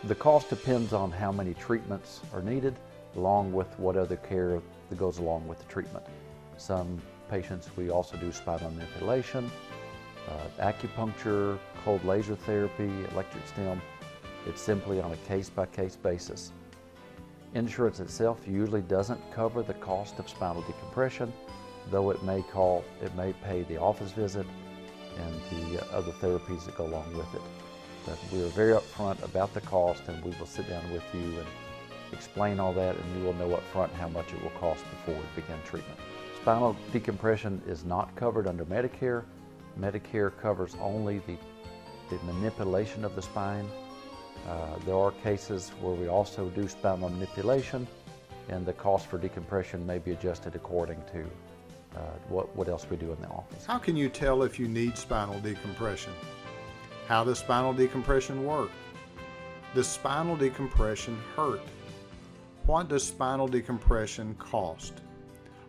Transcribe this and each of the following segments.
The cost depends on how many treatments are needed, along with what other care that goes along with the treatment. Some patients, we also do spinal manipulation, acupuncture, cold laser therapy, electric stim. It's simply on a case-by-case basis. Insurance itself usually doesn't cover the cost of spinal decompression, though it may pay the office visit and the other therapies that go along with it. But we are very upfront about the cost, and we will sit down with you and explain all that, and you will know up front how much it will cost before we begin treatment. Spinal decompression is not covered under Medicare. Medicare covers only the manipulation of the spine. There are cases where we also do spinal manipulation, and the cost for decompression may be adjusted according to what else we do in the office. How can you tell if you need spinal decompression? How does spinal decompression work? Does spinal decompression hurt? What does spinal decompression cost?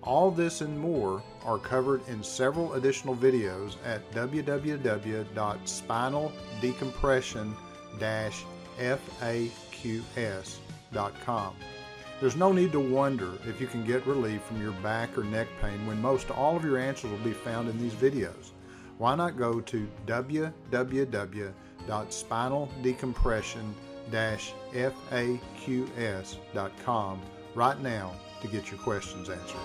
All this and more are covered in several additional videos at www.spinaldecompression-faqs.com. There's no need to wonder if you can get relief from your back or neck pain when most all of your answers will be found in these videos. Why not go to www.spinaldecompression-faqs.com right now to get your questions answered.